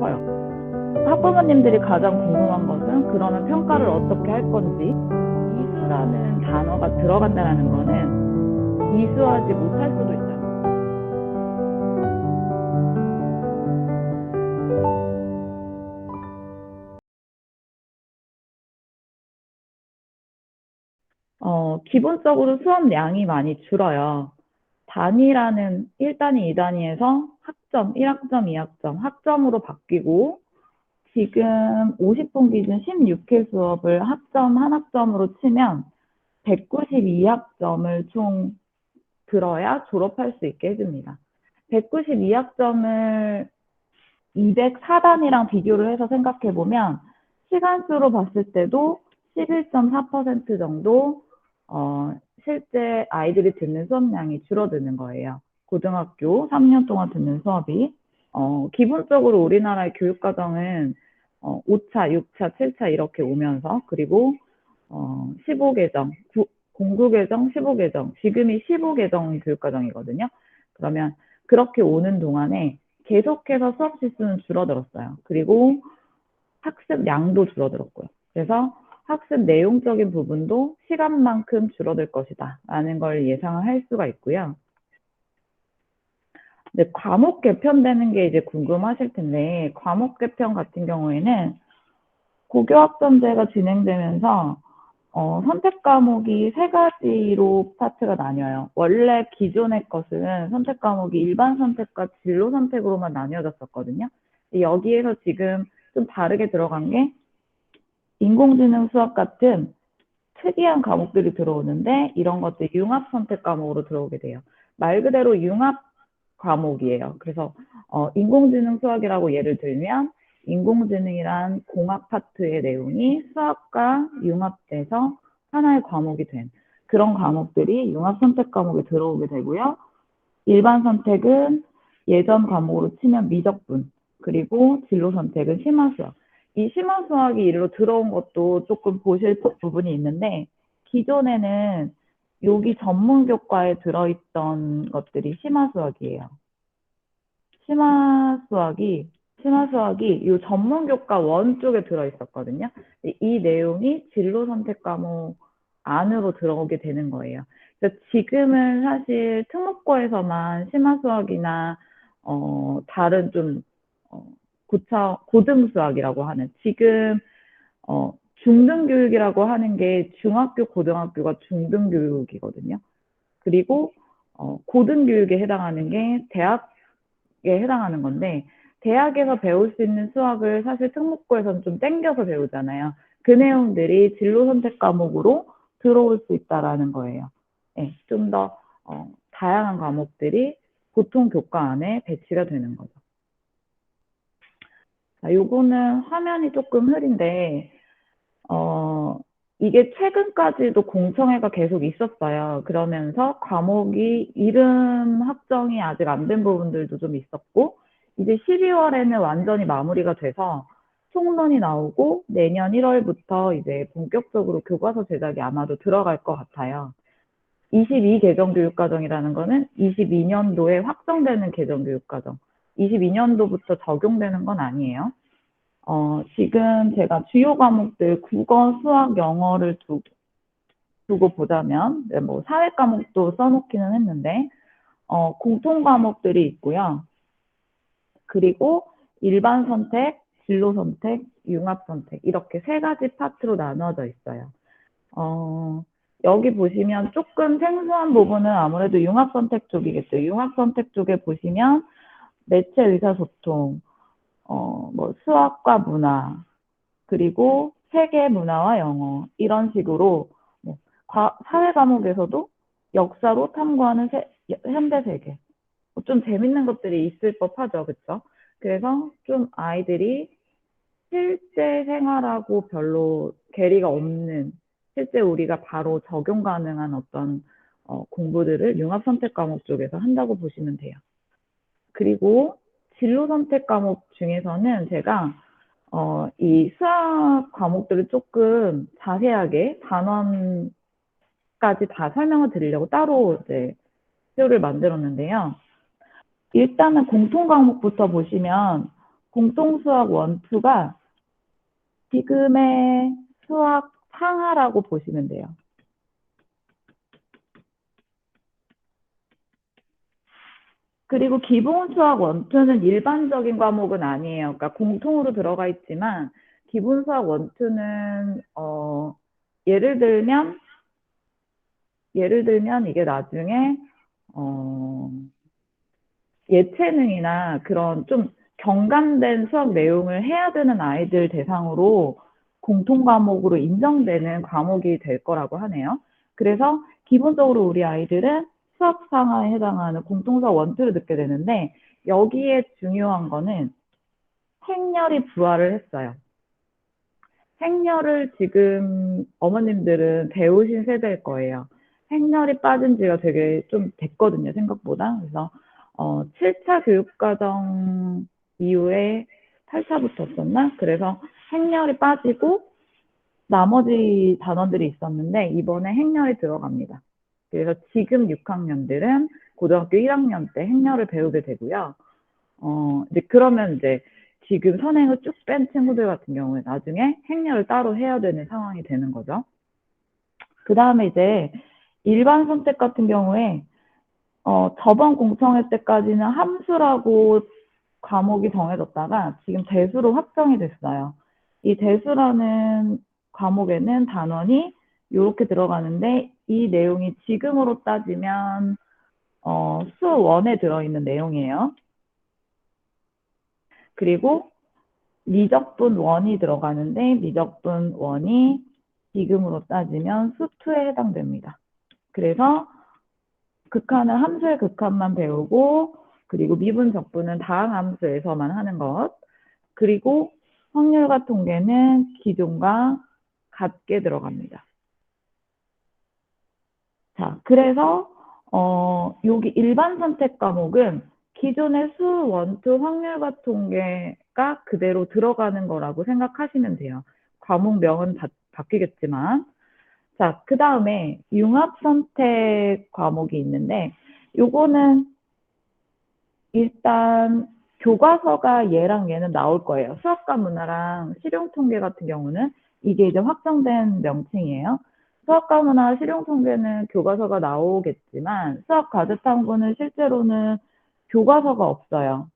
싶어요. 학부모님들이 가장 궁금한 것은 그러면 평가를 어떻게 할 건지, 이수라는 단어가 들어간다는 거는 이수하지 못할 수도 있잖아요. 기본적으로 수업량이 많이 줄어요. 단위라는 1단위, 2단위에서 학점, 1학점, 2학점, 학점으로 바뀌고, 지금 50분 기준 16회 수업을 학점, 한 학점으로 치면 192학점을 총 들어야 졸업할 수 있게 해줍니다. 192학점을 204단이랑 비교를 해서 생각해보면 시간수로 봤을 때도 11.4% 정도 실제 아이들이 듣는 수업량이 줄어드는 거예요. 고등학교 3년 동안 듣는 수업이. 기본적으로 우리나라의 교육과정은 5차, 6차, 7차 이렇게 오면서, 그리고 15개정, 공부개정, 15개정, 지금이 15개정 교육과정이거든요. 그러면 그렇게 오는 동안에 계속해서 수업 시수는 줄어들었어요. 그리고 학습 양도 줄어들었고요. 그래서 학습 내용적인 부분도 시간만큼 줄어들 것이다 라는 걸 예상을 할 수가 있고요. 근데 과목 개편되는 게 이제 궁금하실 텐데, 과목 개편 같은 경우에는 고교학점제가 진행되면서 선택 과목이 세 가지로 파트가 나뉘어요. 원래 기존의 것은 선택 과목이 일반 선택과 진로 선택으로만 나뉘어졌었거든요. 여기에서 지금 좀 다르게 들어간 게 인공지능 수학 같은 특이한 과목들이 들어오는데, 이런 것들 융합 선택 과목으로 들어오게 돼요. 말 그대로 융합 과목이에요. 그래서 인공지능 수학이라고 예를 들면, 인공지능이란 공학 파트의 내용이 수학과 융합돼서 하나의 과목이 된 그런 과목들이 융합 선택 과목에 들어오게 되고요. 일반 선택은 예전 과목으로 치면 미적분, 그리고 진로 선택은 심화수학. 이 심화수학이 이리로 들어온 것도 조금 보실 부분이 있는데, 기존에는 여기 전문 교과에 들어있던 것들이 심화수학이에요. 심화수학이 이 전문 교과 원 쪽에 들어있었거든요. 이 내용이 진로 선택 과목 안으로 들어오게 되는 거예요. 그래서 지금은 사실 특목고에서만 심화수학이나 다른 좀 고등수학이라고 하는, 지금 중등교육이라고 하는 게 중학교, 고등학교가 중등교육이거든요. 그리고 고등교육에 해당하는 게 대학에 해당하는 건데, 대학에서 배울 수 있는 수학을 사실 특목고에서는 좀 땡겨서 배우잖아요. 그 내용들이 진로 선택 과목으로 들어올 수 있다라는 거예요. 네, 좀 더 다양한 과목들이 보통 교과 안에 배치가 되는 거죠. 자, 요거는 화면이 조금 흐린데, 이게 최근까지도 공청회가 계속 있었어요. 그러면서 과목이 이름 확정이 아직 안 된 부분들도 좀 있었고, 이제 12월에는 완전히 마무리가 돼서 총론이 나오고 내년 1월부터 이제 본격적으로 교과서 제작이 아마도 들어갈 것 같아요. 22 개정 교육과정이라는 거는 22년도에 확정되는 개정 교육과정, 22년도부터 적용되는 건 아니에요. 지금 제가 주요 과목들 국어, 수학, 영어를 두고 보자면, 뭐 사회 과목도 써놓기는 했는데, 공통 과목들이 있고요. 그리고 일반 선택, 진로 선택, 융합 선택, 이렇게 세 가지 파트로 나눠져 있어요. 여기 보시면 조금 생소한 부분은 아무래도 융합 선택 쪽이겠죠. 융합 선택 쪽에 보시면 매체 의사소통, 뭐 수학과 문화, 그리고 세계 문화와 영어, 이런 식으로 뭐 사회 과목에서도 역사로 탐구하는 현대 세계, 좀 재밌는 것들이 있을 법하죠, 그렇죠? 그래서 좀 아이들이 실제 생활하고 별로 괴리가 없는, 실제 우리가 바로 적용 가능한 어떤 공부들을 융합 선택 과목 쪽에서 한다고 보시면 돼요. 그리고 진로 선택 과목 중에서는 제가 이 수학 과목들을 조금 자세하게 단원까지 다 설명을 드리려고 따로 이제 표를 만들었는데요. 일단은 공통 과목부터 보시면 공통수학 1, 2가 지금의 수학 상하라고 보시면 돼요. 그리고 기본 수학 1, 2는 일반적인 과목은 아니에요. 그러니까 공통으로 들어가 있지만 기본 수학 1, 2는 예를 들면 이게 나중에 예체능이나 그런 좀 경감된 수학 내용을 해야 되는 아이들 대상으로 공통 과목으로 인정되는 과목이 될 거라고 하네요. 그래서 기본적으로 우리 아이들은 수학 상하에 해당하는 공통수학 1, 2를 듣게 되는데 여기에 중요한 거는 행렬이 부활을 했어요. 행렬을 지금 어머님들은 배우신 세대일 거예요. 행렬이 빠진 지가 되게 좀 됐거든요, 생각보다. 그래서 7차 교육과정 이후에 8차부터였었나? 그래서 행렬이 빠지고 나머지 단원들이 있었는데 이번에 행렬이 들어갑니다. 그래서 지금 6학년들은 고등학교 1학년 때 행렬을 배우게 되고요. 이제 그러면 이제 지금 선행을 쭉 뺀 친구들 같은 경우에 나중에 행렬을 따로 해야 되는 상황이 되는 거죠. 그 다음에 이제 일반 선택 같은 경우에 저번 공청회 때까지는 함수라고 과목이 정해졌다가 지금 대수로 확정이 됐어요. 이 대수라는 과목에는 단원이 이렇게 들어가는데 이 내용이 지금으로 따지면 수1에 들어있는 내용이에요. 그리고 미적분 1이 들어가는데 미적분 1이 지금으로 따지면 수2에 해당됩니다. 그래서 극한은 함수의 극한만 배우고 그리고 미분 적분은 다항 함수에서만 하는 것 그리고 확률과 통계는 기존과 같게 들어갑니다. 자, 그래서 여기 일반 선택 과목은 기존의 수, 원, 투, 확률과 통계가 그대로 들어가는 거라고 생각하시면 돼요. 과목명은 바뀌겠지만. 자, 그 다음에 융합 선택 과목이 있는데 요거는 일단 교과서가 얘랑 얘는 나올 거예요. 수학과 문화랑 실용통계 같은 경우는 이게 이제 확정된 명칭이에요. 수학과 문화, 실용통계는 교과서가 나오겠지만 수학 과제탐구는 실제로는 교과서가 없어요.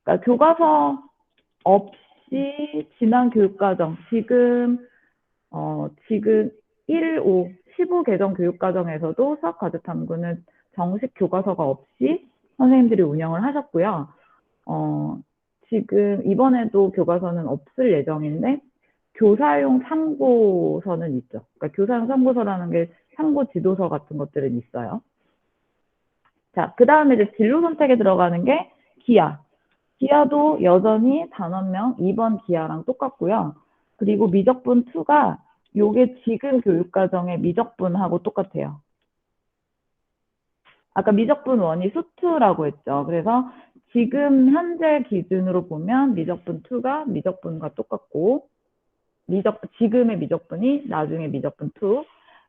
그러니까 교과서 없이 지난 교육과정 지금 1, 5, 15 개정 교육과정에서도 수학 과제탐구는 정식 교과서가 없이 선생님들이 운영을 하셨고요. 지금 이번에도 교과서는 없을 예정인데 교사용 참고서는 있죠. 그러니까 교사용 참고서라는 게 참고 지도서 같은 것들은 있어요. 자, 그 다음에 이제 진로 선택에 들어가는 게 기하. 기하도 여전히 단원명 2번 기하랑 똑같고요. 그리고 미적분 2가 요게 지금 교육과정의 미적분하고 똑같아요. 아까 미적분 1이 수2라고 했죠. 그래서 지금 현재 기준으로 보면 미적분 2가 미적분과 똑같고 지금의 미적분이 나중에 미적분 2.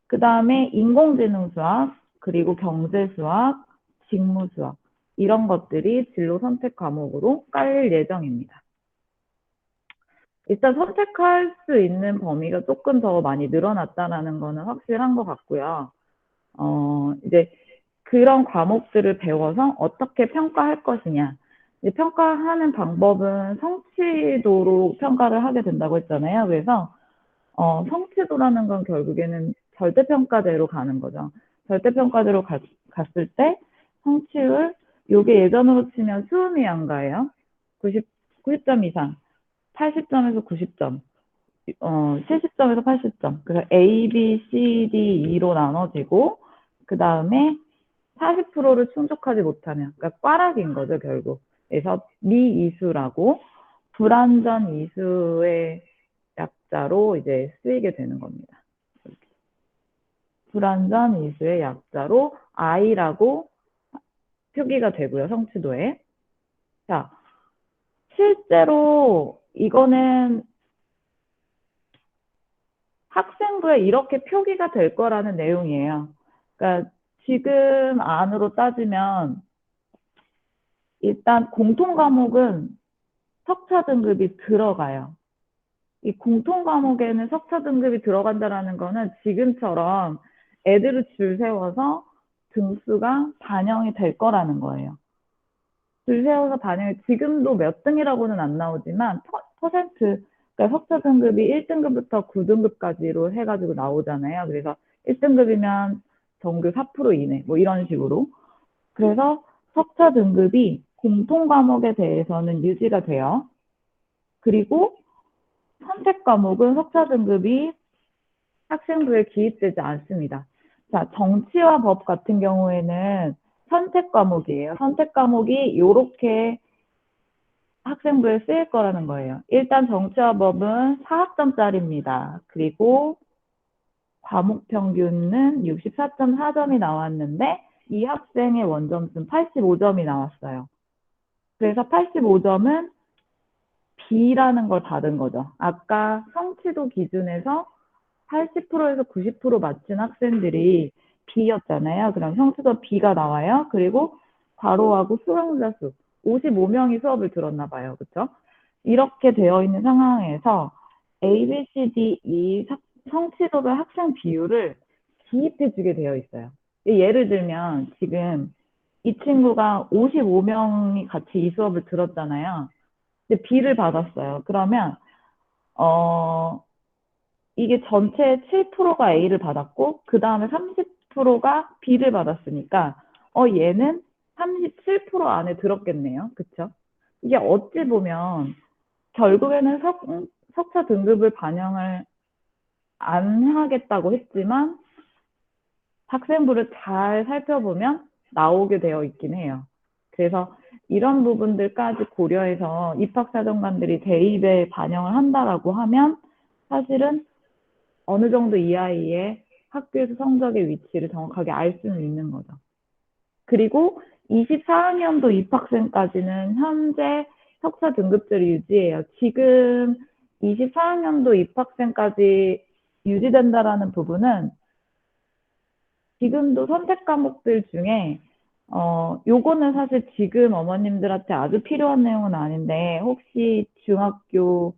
그 다음에 인공지능 수학, 그리고 경제 수학, 직무 수학 이런 것들이 진로 선택 과목으로 깔릴 예정입니다. 일단 선택할 수 있는 범위가 조금 더 많이 늘어났다는 거는 확실한 것 같고요. 이제 그런 과목들을 배워서 어떻게 평가할 것이냐. 평가하는 방법은 성취도로 평가를 하게 된다고 했잖아요. 그래서 성취도라는 건 결국에는 절대평가대로 가는 거죠. 절대평가대로 갔을 때 성취율, 요게 예전으로 치면 수음이 양가예요. 90점 이상, 80점에서 90점, 70점에서 80점. 그래서 A, B, C, D, E로 나눠지고 그 다음에 40%를 충족하지 못하면, 그러니까 꽈락인 거죠, 결국. 그래서 미이수라고 불완전 이수의 약자로 이제 쓰이게 되는 겁니다. 불완전 이수의 약자로 I라고 표기가 되고요, 성취도에. 자, 실제로 이거는 학생부에 이렇게 표기가 될 거라는 내용이에요. 그러니까 지금 안으로 따지면 일단 공통 과목은 석차 등급이 들어가요. 이 공통 과목에는 석차 등급이 들어간다라는 거는 지금처럼 애들을 줄 세워서 등수가 반영이 될 거라는 거예요. 줄 세워서 반영이 지금도 몇 등이라고는 안 나오지만 퍼센트, 그러니까 석차 등급이 1등급부터 9등급까지로 해가지고 나오잖아요. 그래서 1등급이면 전교 4% 이내 뭐 이런 식으로. 그래서 석차 등급이 공통 과목에 대해서는 유지가 돼요. 그리고 선택 과목은 석차 등급이 학생부에 기입되지 않습니다. 자, 정치와 법 같은 경우에는 선택 과목이에요. 선택 과목이 이렇게 학생부에 쓰일 거라는 거예요. 일단 정치와 법은 4학점짜리입니다. 그리고 과목 평균은 64.4점이 나왔는데 이 학생의 원점수는 85점이 나왔어요. 그래서 85점은 B라는 걸 받은 거죠. 아까 성취도 기준에서 80%에서 90% 맞춘 학생들이 B였잖아요. 그럼 성취도 B가 나와요. 그리고 괄호하고 수강자 수 55명이 수업을 들었나 봐요. 그렇죠? 이렇게 되어 있는 상황에서 A, B, C, D, E 성취도별 학생 비율을 기입해 주게 되어 있어요. 예를 들면 지금 이 친구가 55명이 같이 이 수업을 들었잖아요. 근데 B를 받았어요. 그러면 이게 전체 7%가 A를 받았고 그 다음에 30%가 B를 받았으니까 얘는 37% 안에 들었겠네요. 그쵸? 이게 어찌 보면 결국에는 석차 등급을 반영을 안 하겠다고 했지만 학생부를 잘 살펴보면 나오게 되어 있긴 해요. 그래서 이런 부분들까지 고려해서 입학사정관들이 대입에 반영을 한다라고 하면 사실은 어느 정도 이 아이의 학교에서 성적의 위치를 정확하게 알 수는 있는 거죠. 그리고 24학년도 입학생까지는 현재 석차 등급제를 유지해요. 지금 24학년도 입학생까지 유지된다라는 부분은 지금도 선택 과목들 중에 요거는 사실 지금 어머님들한테 아주 필요한 내용은 아닌데 혹시 중학교,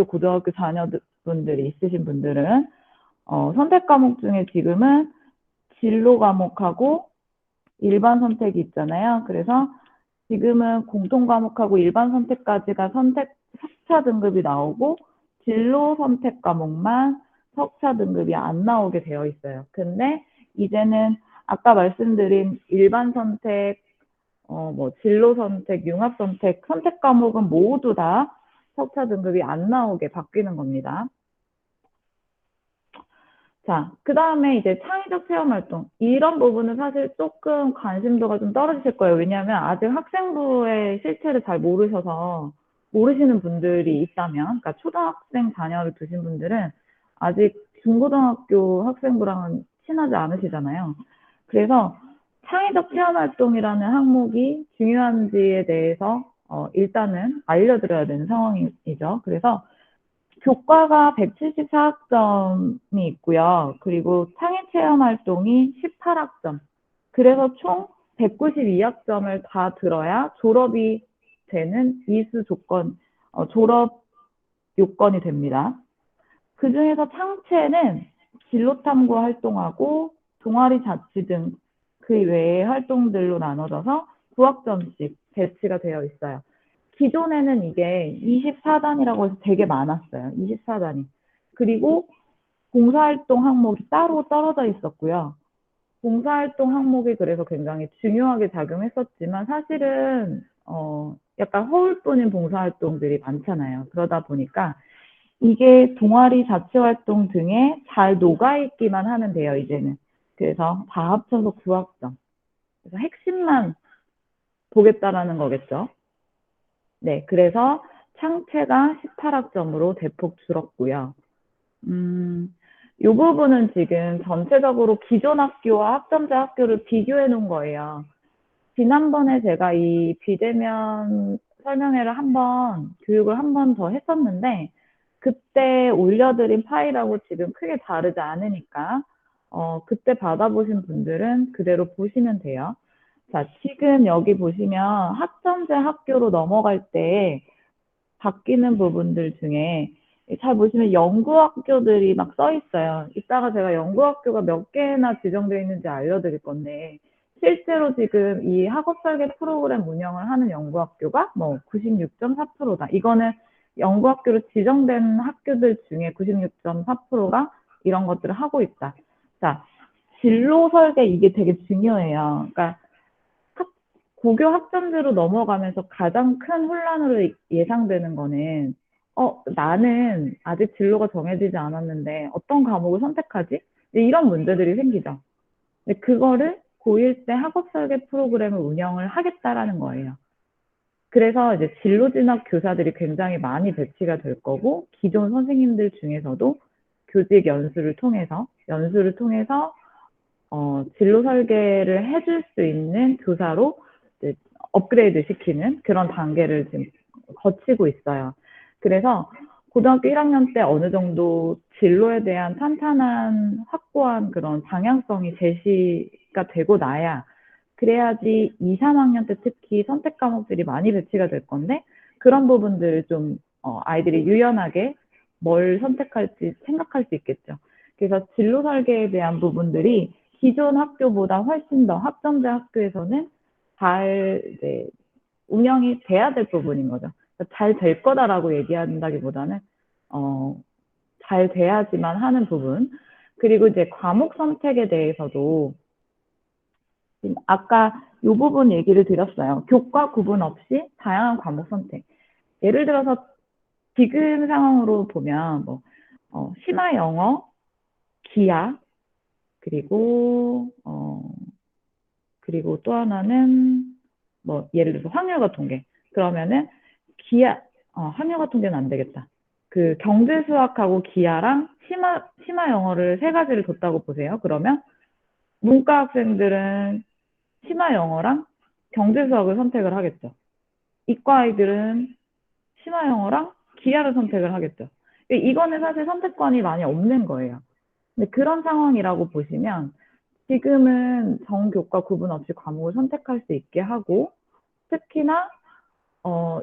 고등학교 자녀분들이 있으신 분들은 선택 과목 중에 지금은 진로 과목하고 일반 선택이 있잖아요. 그래서 지금은 공통 과목하고 일반 선택까지가 석차 등급이 나오고 진로 선택 과목만 석차 등급이 안 나오게 되어 있어요. 근데 이제는 아까 말씀드린 일반 선택, 진로 선택, 융합 선택, 선택 과목은 모두 다 석차 등급이 안 나오게 바뀌는 겁니다. 자, 그 다음에 이제 창의적 체험 활동. 이런 부분은 사실 조금 관심도가 좀 떨어지실 거예요. 왜냐하면 아직 학생부의 실체를 잘 모르셔서 모르시는 분들이 있다면, 그러니까 초등학생 자녀를 두신 분들은 아직 중고등학교 학생부랑은 친하지 않으시잖아요. 그래서 창의적 체험 활동이라는 항목이 중요한지에 대해서 일단은 알려드려야 되는 상황이죠. 그래서 교과가 174학점이 있고요. 그리고 창의체험 활동이 18학점. 그래서 총 192학점을 다 들어야 졸업이 되는 이수 조건, 졸업 요건이 됩니다. 그 중에서 창체는 진로탐구 활동하고 동아리 자치 등 그 외의 활동들로 나눠져서 9학점씩 배치가 되어 있어요. 기존에는 이게 24단이라고 해서 되게 많았어요. 24단이. 그리고 봉사활동 항목이 따로 떨어져 있었고요. 봉사활동 항목이 그래서 굉장히 중요하게 작용했었지만 사실은 약간 허울뿐인 봉사활동들이 많잖아요. 그러다 보니까 이게 동아리 자치활동 등에 잘 녹아있기만 하면 돼요, 이제는. 그래서 다 합쳐서 9학점. 그래서 핵심만 보겠다라는 거겠죠. 네, 그래서 창체가 18학점으로 대폭 줄었고요. 이 부분은 지금 전체적으로 기존 학교와 학점제 학교를 비교해 놓은 거예요. 지난번에 제가 이 비대면 설명회를 교육을 한 번 더 했었는데, 그때 올려드린 파일하고 지금 크게 다르지 않으니까, 그때 받아보신 분들은 그대로 보시면 돼요. 자, 지금 여기 보시면 학점제 학교로 넘어갈 때 바뀌는 부분들 중에 잘 보시면 연구학교들이 막 써 있어요. 이따가 제가 연구학교가 몇 개나 지정되어 있는지 알려드릴 건데, 실제로 지금 이 학업 설계 프로그램 운영을 하는 연구학교가 뭐 96.4%다. 이거는 연구학교로 지정된 학교들 중에 96.4%가 이런 것들을 하고 있다. 자, 진로 설계 이게 되게 중요해요. 그러니까 고교 학점제로 넘어가면서 가장 큰 혼란으로 예상되는 거는 나는 아직 진로가 정해지지 않았는데 어떤 과목을 선택하지? 이런 문제들이 생기죠. 근데 그거를 고1 때 학업 설계 프로그램을 운영을 하겠다라는 거예요. 그래서 이제 진로 진학 교사들이 굉장히 많이 배치가 될 거고, 기존 선생님들 중에서도 교직 연수를 통해서 진로 설계를 해줄 수 있는 교사로 이제 업그레이드 시키는 그런 단계를 지금 거치고 있어요. 그래서 고등학교 1학년 때 어느 정도 진로에 대한 탄탄한 확고한 그런 방향성이 제시가 되고 나야, 그래야지 2, 3학년 때 특히 선택 과목들이 많이 배치가 될 건데, 그런 부분들을 좀 아이들이 유연하게 뭘 선택할지 생각할 수 있겠죠. 그래서 진로 설계에 대한 부분들이 기존 학교보다 훨씬 더 학점제 학교에서는 잘 이제 운영이 돼야 될 부분인 거죠. 잘 될 거다라고 얘기한다기보다는 잘 돼야지만 하는 부분. 그리고 이제 과목 선택에 대해서도 아까 이 부분 얘기를 드렸어요. 교과 구분 없이 다양한 과목 선택. 예를 들어서 지금 상황으로 보면 뭐 심화 영어, 기하, 그리고 그리고 또 하나는 뭐 예를 들어서 확률과 통계. 그러면은 기하 확률과 통계는 안 되겠다. 그 경제 수학하고 기하랑 심화 영어를 세 가지를 뒀다고 보세요. 그러면 문과 학생들은 심화 영어랑 경제 수학을 선택을 하겠죠. 이과 아이들은 심화 영어랑 기하를 선택을 하겠죠. 이거는 사실 선택권이 많이 없는 거예요. 근데 그런 상황이라고 보시면 지금은 정교과 구분 없이 과목을 선택할 수 있게 하고, 특히나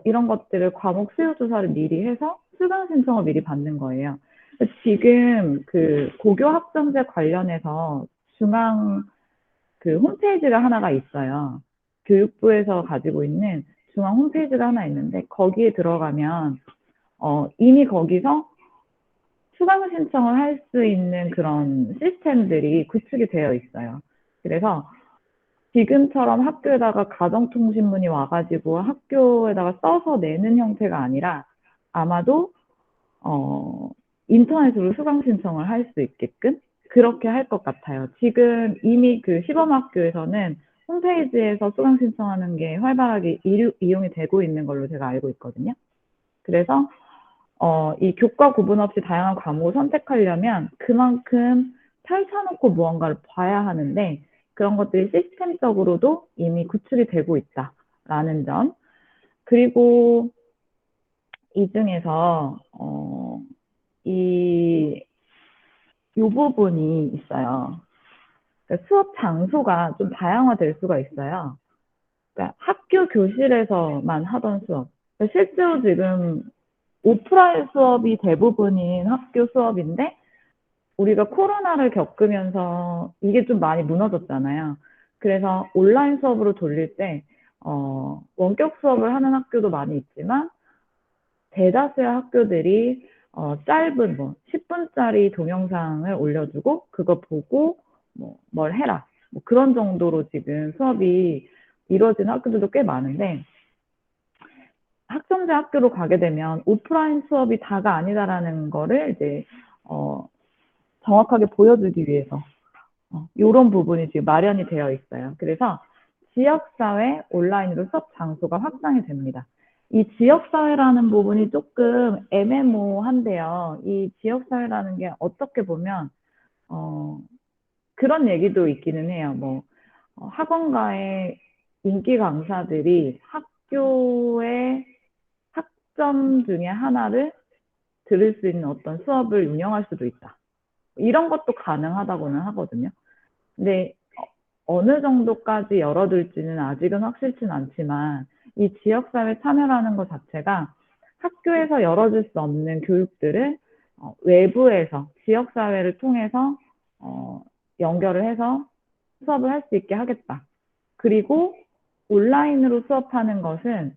이런 것들을 과목 수요 조사를 미리 해서 수강 신청을 미리 받는 거예요. 지금 그 고교 학점제 관련해서 중앙 그 홈페이지가 하나가 있어요. 교육부에서 가지고 있는 중앙 홈페이지가 하나 있는데, 거기에 들어가면 이미 거기서 수강 신청을 할 수 있는 그런 시스템들이 구축이 되어 있어요. 그래서 지금처럼 학교에다가 가정통신문이 와가지고 학교에다가 써서 내는 형태가 아니라, 아마도 인터넷으로 수강 신청을 할 수 있게끔 그렇게 할 것 같아요. 지금 이미 그 시범학교에서는 홈페이지에서 수강 신청하는 게 활발하게 이용이 되고 있는 걸로 제가 알고 있거든요. 그래서 이 교과 구분 없이 다양한 과목을 선택하려면 그만큼 펼쳐놓고 무언가를 봐야 하는데, 그런 것들이 시스템적으로도 이미 구축이 되고 있다라는 점. 그리고 이 중에서 이 부분이 있어요. 그러니까 수업 장소가 좀 다양화될 수가 있어요. 그러니까 학교 교실에서만 하던 수업. 그러니까 실제로 지금 오프라인 수업이 대부분인 학교 수업인데, 우리가 코로나를 겪으면서 이게 좀 많이 무너졌잖아요. 그래서 온라인 수업으로 돌릴 때 원격 수업을 하는 학교도 많이 있지만, 대다수의 학교들이 짧은 뭐 10분짜리 동영상을 올려주고 그거 보고 뭐 뭘 해라, 뭐 그런 정도로 지금 수업이 이루어지는 학교들도 꽤 많은데, 학점제 학교로 가게 되면 오프라인 수업이 다가 아니다라는 거를 이제 정확하게 보여주기 위해서 이런 부분이 지금 마련이 되어 있어요. 그래서 지역사회 온라인으로 수업 장소가 확장이 됩니다. 이 지역사회라는 부분이 조금 애매모호한데요. 이 지역사회라는 게 어떻게 보면 그런 얘기도 있기는 해요. 뭐 학원가의 인기 강사들이 학교의 학점 중에 하나를 들을 수 있는 어떤 수업을 운영할 수도 있다. 이런 것도 가능하다고는 하거든요. 근데 어느 정도까지 열어둘지는 아직은 확실치는 않지만 이 지역사회 참여라는 것 자체가 학교에서 열어줄 수 없는 교육들을 외부에서 지역사회를 통해서 연결을 해서 수업을 할 수 있게 하겠다. 그리고 온라인으로 수업하는 것은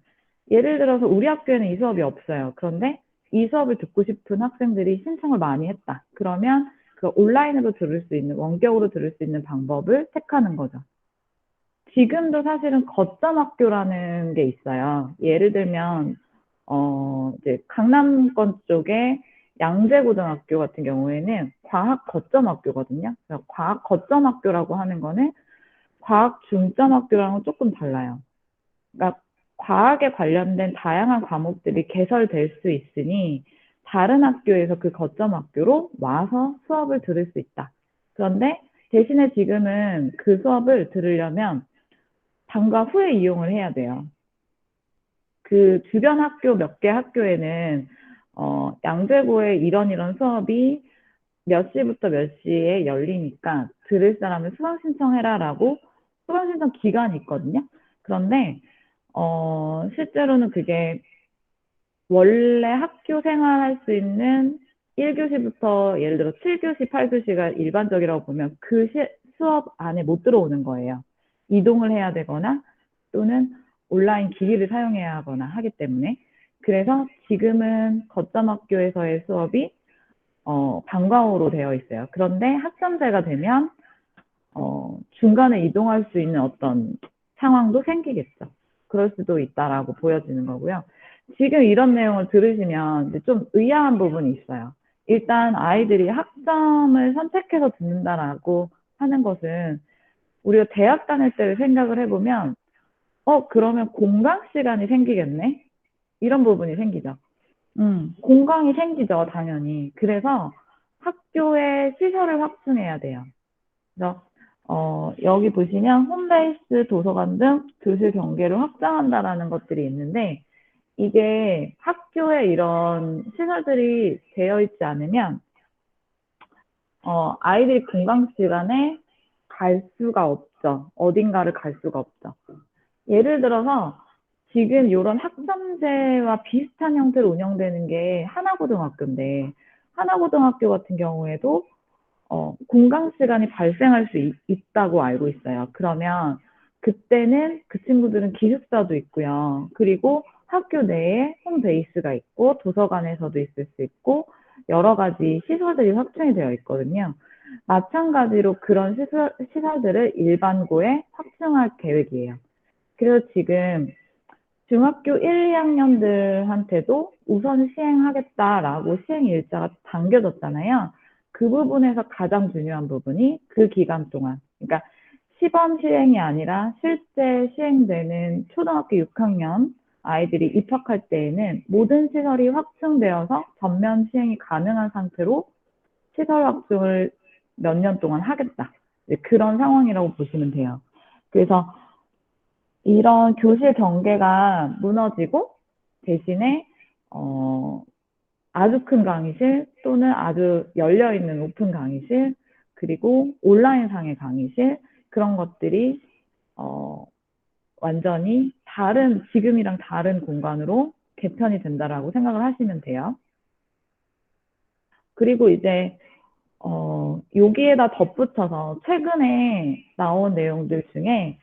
예를 들어서 우리 학교에는 이 수업이 없어요. 그런데 이 수업을 듣고 싶은 학생들이 신청을 많이 했다. 그러면 그 온라인으로 들을 수 있는, 원격으로 들을 수 있는 방법을 택하는 거죠. 지금도 사실은 거점 학교라는 게 있어요. 예를 들면, 이제 강남권 쪽에 양재고등학교 같은 경우에는 과학 거점 학교거든요. 과학 거점 학교라고 하는 거는 과학 중점 학교랑은 조금 달라요. 그러니까 과학에 관련된 다양한 과목들이 개설될 수 있으니 다른 학교에서 그 거점 학교로 와서 수업을 들을 수 있다. 그런데 대신에 지금은 그 수업을 들으려면 방과 후에 이용을 해야 돼요. 그 주변 학교 몇 개 학교에는 양재고에 이런 수업이 몇 시부터 몇 시에 열리니까 들을 사람은 수강 신청해라라고 수강 신청 기간이 있거든요. 그런데 실제로는 그게 원래 학교 생활할 수 있는 1교시부터 예를 들어 7교시, 8교시가 일반적이라고 보면 그 수업 안에 못 들어오는 거예요. 이동을 해야 되거나 또는 온라인 기기를 사용해야 하거나 하기 때문에. 그래서 지금은 거점 학교에서의 수업이 방과후로 되어 있어요. 그런데 학점제가 되면 중간에 이동할 수 있는 어떤 상황도 생기겠죠. 그럴 수도 있다라고 보여지는 거고요. 지금 이런 내용을 들으시면 이제 좀 의아한 부분이 있어요. 일단 아이들이 학점을 선택해서 듣는다라고 하는 것은 우리가 대학 다닐 때를 생각을 해보면 그러면 공강 시간이 생기겠네? 이런 부분이 생기죠. 공강이 생기죠, 당연히. 그래서 학교의 시설을 확충해야 돼요. 그래서 여기 보시면 홈베이스 도서관 등 교실 경계를 확장한다라는 것들이 있는데 이게 학교에 이런 시설들이 되어 있지 않으면 아이들이 공강 시간에 갈 수가 없죠. 어딘가를 갈 수가 없죠. 예를 들어서 지금 이런 학점제와 비슷한 형태로 운영되는 게 하나고등학교인데 하나고등학교 같은 경우에도 공강 시간이 발생할 수 있다고 알고 있어요. 그러면 그때는 그 친구들은 기숙사도 있고요. 그리고 학교 내에 홈베이스가 있고 도서관에서도 있을 수 있고 여러 가지 시설들이 확충이 되어 있거든요. 마찬가지로 그런 시설들을 일반고에 확충할 계획이에요. 그래서 지금 중학교 1, 2학년들한테도 우선 시행하겠다라고 시행 일자가 당겨졌잖아요. 그 부분에서 가장 중요한 부분이 그 기간 동안, 그러니까 시범 시행이 아니라 실제 시행되는 초등학교 6학년 아이들이 입학할 때에는 모든 시설이 확충되어서 전면 시행이 가능한 상태로 시설 확충을 몇 년 동안 하겠다. 그런 상황이라고 보시면 돼요. 그래서 이런 교실 경계가 무너지고 대신에 아주 큰 강의실 또는 아주 열려있는 오픈 강의실 그리고 온라인상의 강의실 그런 것들이 완전히 지금이랑 다른 공간으로 개편이 된다라고 생각을 하시면 돼요. 그리고 이제 여기에다 덧붙여서 최근에 나온 내용들 중에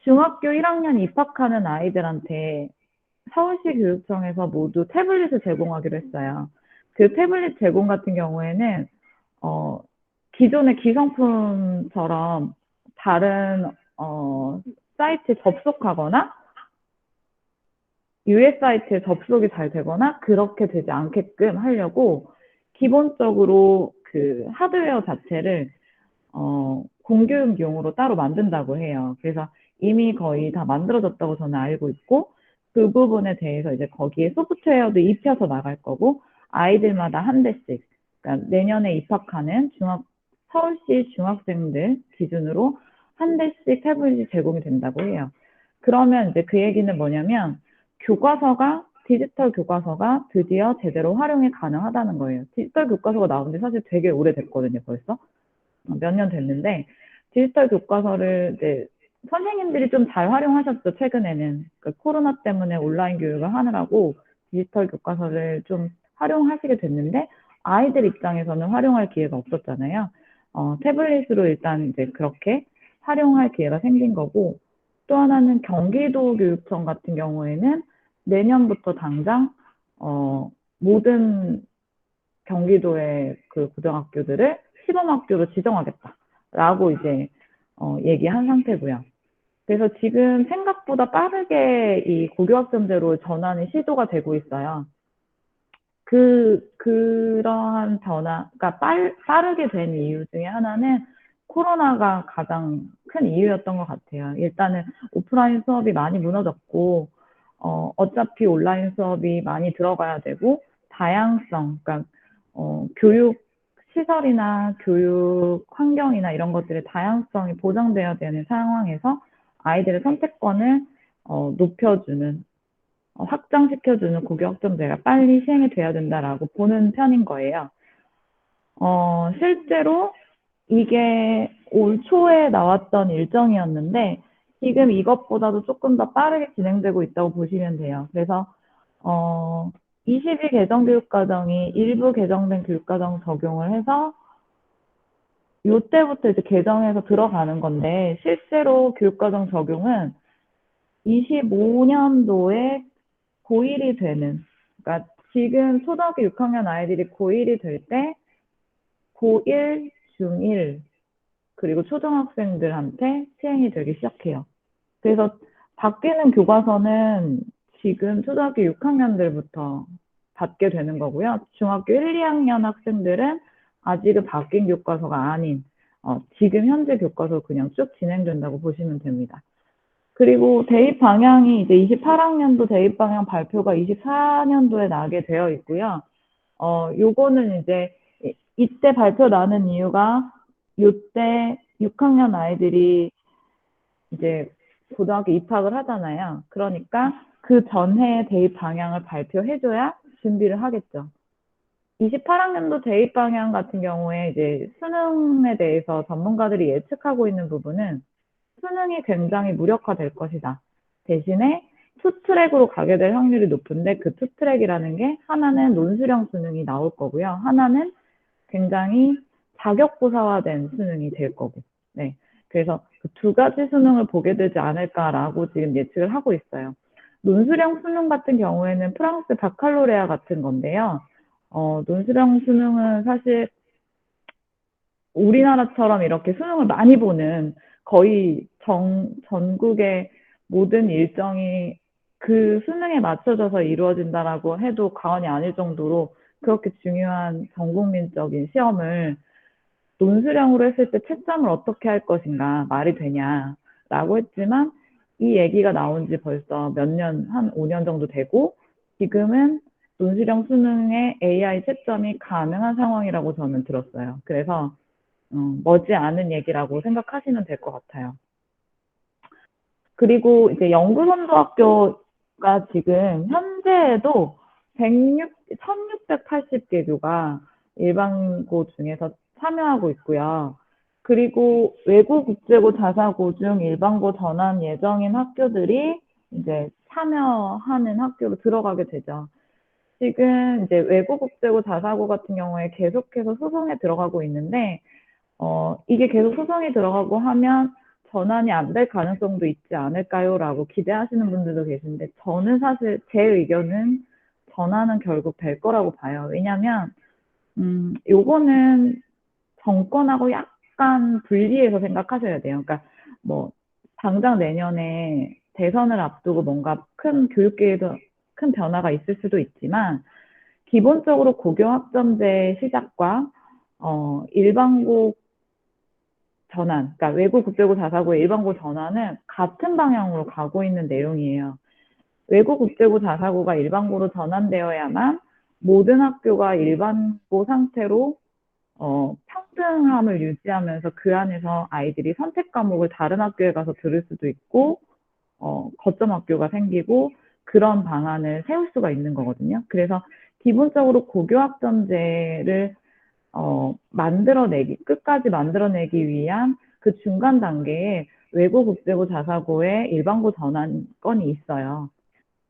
중학교 1학년 입학하는 아이들한테 서울시 교육청에서 모두 태블릿을 제공하기로 했어요. 그 태블릿 제공 같은 경우에는 기존의 기성품처럼 다른 사이트에 접속하거나 US 사이트에 접속이 잘 되거나 그렇게 되지 않게끔 하려고 기본적으로 그 하드웨어 자체를 공교육용으로 따로 만든다고 해요. 그래서 이미 거의 다 만들어졌다고 저는 알고 있고 그 부분에 대해서 이제 거기에 소프트웨어도 입혀서 나갈 거고 아이들마다 한 대씩 그러니까 내년에 입학하는 서울시 중학생들 기준으로 한 대씩 태블릿이 제공이 된다고 해요. 그러면 이제 그 얘기는 뭐냐면 디지털 교과서가 드디어 제대로 활용이 가능하다는 거예요. 디지털 교과서가 나온 지 사실 되게 오래됐거든요, 벌써. 몇 년 됐는데 디지털 교과서를 이제 선생님들이 좀 잘 활용하셨죠, 최근에는. 그러니까 코로나 때문에 온라인 교육을 하느라고 디지털 교과서를 좀 활용하시게 됐는데, 아이들 입장에서는 활용할 기회가 없었잖아요. 태블릿으로 일단 이제 그렇게 활용할 기회가 생긴 거고, 또 하나는 경기도 교육청 같은 경우에는 내년부터 당장, 모든 경기도의 그 고등학교들을 시범학교로 지정하겠다라고 이제 얘기한 상태고요. 그래서 지금 생각보다 빠르게 이 고교학점제로 전환이 시도가 되고 있어요. 그러한 변화, 그러니까 빠르게 된 이유 중에 하나는 코로나가 가장 큰 이유였던 것 같아요. 일단은 오프라인 수업이 많이 무너졌고, 어차피 온라인 수업이 많이 들어가야 되고, 다양성, 그러니까, 교육 시설이나 교육 환경이나 이런 것들의 다양성이 보장되어야 되는 상황에서 아이들의 선택권을 높여주는, 확장시켜주는 고교학점제가 빨리 시행이 돼야 된다라고 보는 편인 거예요. 실제로 이게 올 초에 나왔던 일정이었는데 지금 이것보다도 조금 더 빠르게 진행되고 있다고 보시면 돼요. 그래서 22 개정 교육과정이 일부 개정된 교육과정 적용을 해서 요때부터 이제 개정해서 들어가는 건데 실제로 교육과정 적용은 25년도에 고1이 되는, 그러니까 지금 초등학교 6학년 아이들이 고1이 될 때 고1, 중1, 그리고 초등학생들한테 시행이 되기 시작해요. 그래서 바뀌는 교과서는 지금 초등학교 6학년들부터 받게 되는 거고요. 중학교 1, 2학년 학생들은 아직은 바뀐 교과서가 아닌 지금 현재 교과서 그냥 쭉 진행된다고 보시면 됩니다. 그리고 대입 방향이 이제 28학년도 대입 방향 발표가 24년도에 나게 되어 있고요. 요거는 이제 이때 발표 나는 이유가 요때 6학년 아이들이 이제 고등학교 입학을 하잖아요. 그러니까 그 전해 대입 방향을 발표해줘야 준비를 하겠죠. 28학년도 대입 방향 같은 경우에 이제 수능에 대해서 전문가들이 예측하고 있는 부분은 수능이 굉장히 무력화될 것이다. 대신에 투트랙으로 가게 될 확률이 높은데 그 투트랙이라는 게 하나는 논술형 수능이 나올 거고요. 하나는 굉장히 자격고사화된 수능이 될 거고. 네. 그래서 그 두 가지 수능을 보게 되지 않을까라고 지금 예측을 하고 있어요. 논술형 수능 같은 경우에는 프랑스 바칼로레아 같은 건데요. 논술형 수능은 사실 우리나라처럼 이렇게 수능을 많이 보는 거의 전국의 모든 일정이 그 수능에 맞춰져서 이루어진다라고 해도 과언이 아닐 정도로 그렇게 중요한 전국민적인 시험을 논술형으로 했을 때 채점을 어떻게 할 것인가 말이 되냐라고 했지만 이 얘기가 나온 지 벌써 몇 년, 한 5년 정도 되고 지금은 논술형 수능에 AI 채점이 가능한 상황이라고 저는 들었어요. 그래서 머지않은 얘기라고 생각하시면 될 것 같아요. 그리고 이제 영구선도학교가 지금 현재에도 1680개 교가 일반고 중에서 참여하고 있고요. 그리고 외고 국제고 자사고 중 일반고 전환 예정인 학교들이 이제 참여하는 학교로 들어가게 되죠. 지금 이제 외고 국제고 자사고 같은 경우에 계속해서 소송에 들어가고 있는데 이게 계속 소송이 들어가고 하면 전환이 안 될 가능성도 있지 않을까요? 라고 기대하시는 분들도 계신데, 저는 사실 제 의견은 전환은 결국 될 거라고 봐요. 왜냐면, 요거는 정권하고 약간 분리해서 생각하셔야 돼요. 그러니까, 뭐, 당장 내년에 대선을 앞두고 뭔가 큰 교육계에도 큰 변화가 있을 수도 있지만, 기본적으로 고교학점제 시작과, 일반고 전환, 그러니까 외고 국제고 자사고의 일반고 전환은 같은 방향으로 가고 있는 내용이에요. 외고 국제고 자사고가 일반고로 전환되어야만 모든 학교가 일반고 상태로 평등함을 유지하면서 그 안에서 아이들이 선택 과목을 다른 학교에 가서 들을 수도 있고 거점 학교가 생기고 그런 방안을 세울 수가 있는 거거든요. 그래서 기본적으로 고교학점제를 끝까지 만들어내기 위한 그 중간 단계에 외고 국제고 자사고의 일반고 전환 건이 있어요.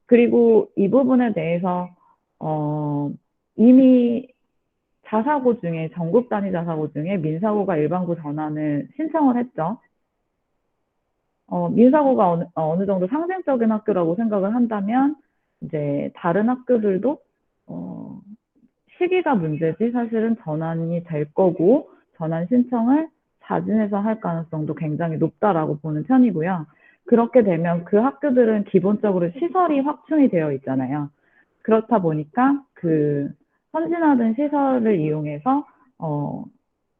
그리고 이 부분에 대해서 어, 이미 자사고 중에 전국 단위 자사고 중에 민사고가 일반고 전환을 신청을 했죠. 민사고가 어느 정도 상생적인 학교라고 생각을 한다면 이제 다른 학교들도 어, 시기가 문제지 사실은 전환이 될 거고 전환 신청을 자진해서 할 가능성도 굉장히 높다라고 보는 편이고요. 그렇게 되면 그 학교들은 기본적으로 시설이 확충이 되어 있잖아요. 그렇다 보니까 그 선진화된 시설을 이용해서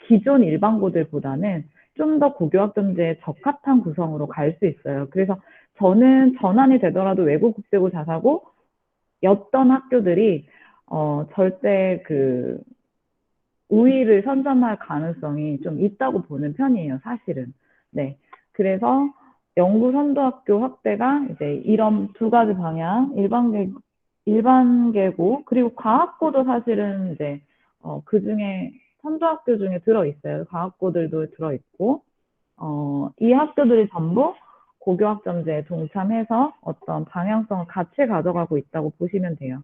기존 일반고들보다는 좀 더 고교학점제에 적합한 구성으로 갈 수 있어요. 그래서 저는 전환이 되더라도 외국 국제고 자사고 였던 학교들이 절대 그 우위를 선점할 가능성이 좀 있다고 보는 편이에요, 사실은. 네. 그래서 영구 선도학교 확대가 이제 이런 두 가지 방향, 일반계고, 그리고 과학고도 사실은 이제, 그 중에, 선도학교 중에 들어있어요. 과학고들도 들어있고, 이 학교들이 전부 고교학점제에 동참해서 어떤 방향성을 같이 가져가고 있다고 보시면 돼요.